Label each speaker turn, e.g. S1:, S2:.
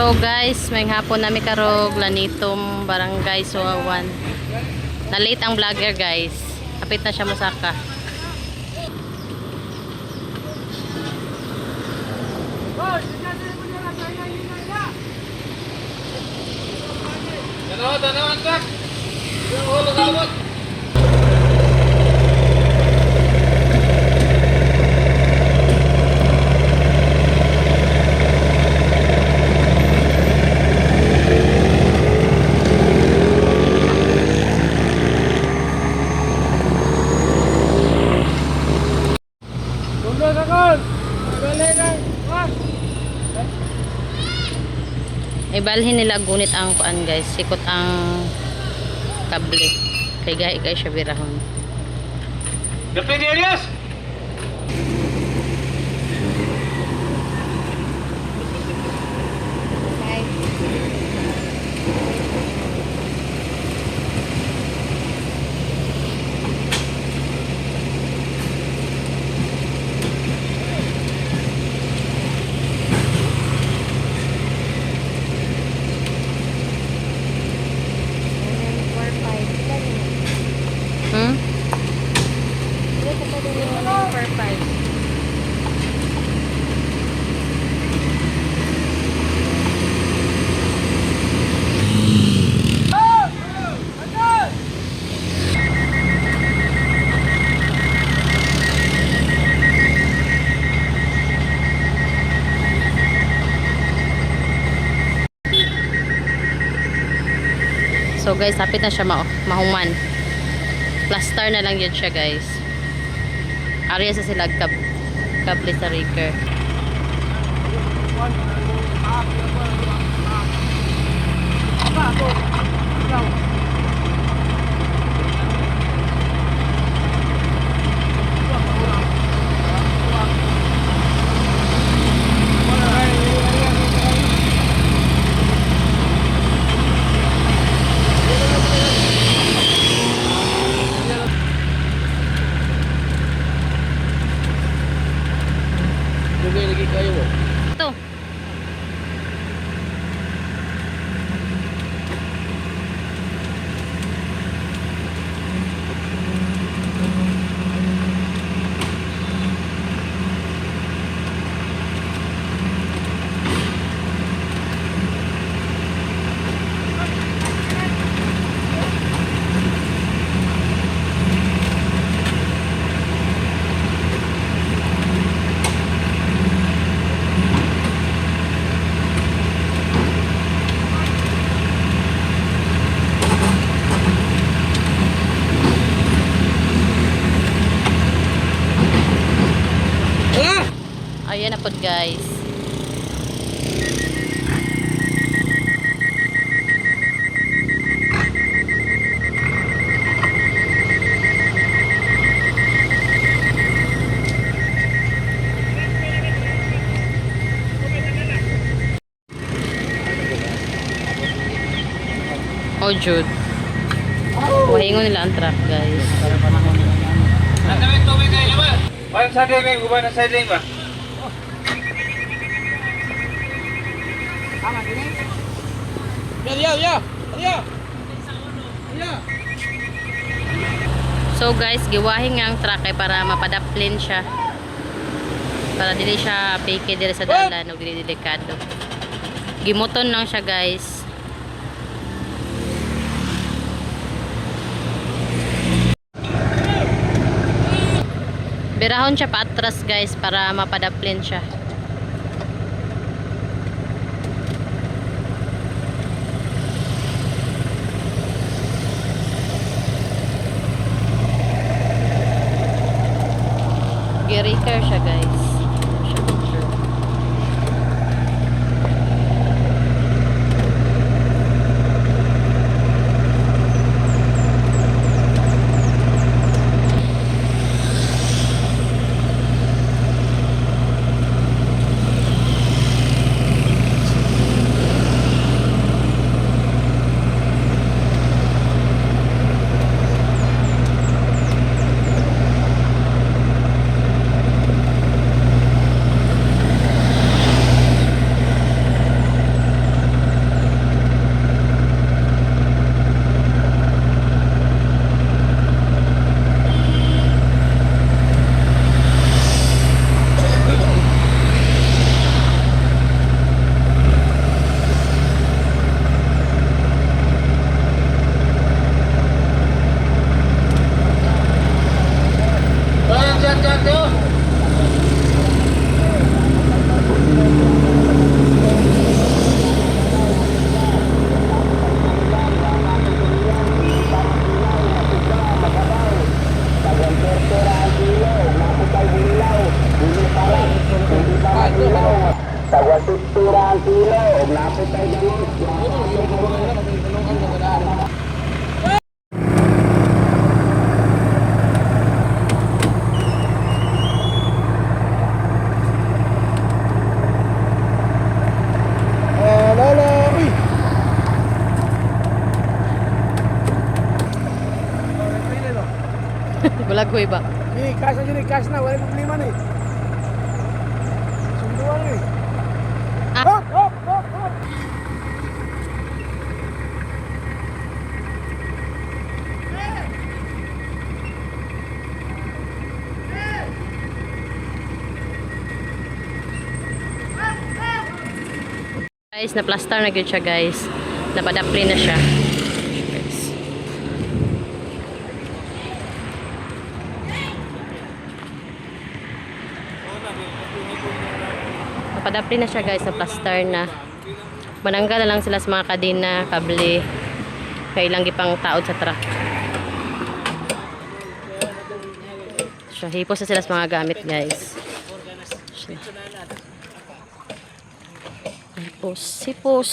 S1: So guys, may hapon nami karog lanitom barangay Suawan. Na-late ang vlogger guys. Kapit na siya musaka.
S2: Tanawan tak. Yung hulog abot.
S1: Ibalhin nila gunit ang kuan guys. Sikot ang kable. Kay gahi siya birahon.
S2: Depende Elias.
S1: Hmm? So guys, hapit na siya mahuman. Plaster na lang yun siya guys. Area sa sila kable sa Riker.
S2: Lagi kayo mo.
S1: Ito. Ayan na po guys. Oh Jude. Wahingon nila ang truck guys.
S2: Ano may tubig kayo ba? Parang sa akin may guba na sideline ba?
S1: So guys, giwahin nga ang truck ay para mapadaplin siya. Para dili siya peke diri sa dalan o dili delikado. Gimuton lang siya guys. Birahon siya paatras guys para mapadaplin siya. Geriker siya guys.
S2: Kanto.
S3: Lolo, uy.
S1: Gulagoy ba?
S3: Ni cash aja nih, cash na, wala problema nih. Sunduan nih.
S1: Ah.
S3: Hop, hop, hop, hop.
S1: Guys, na-plaster na gyud siya guys. Napadapli na siya. Guys. Napadapli na siya guys, na-plaster na. Mananggal na lang sila sa mga kadena, kable. Kailang gipang taod sa truck. So, hipos na sila sa mga gamit guys. Hipos, hipos.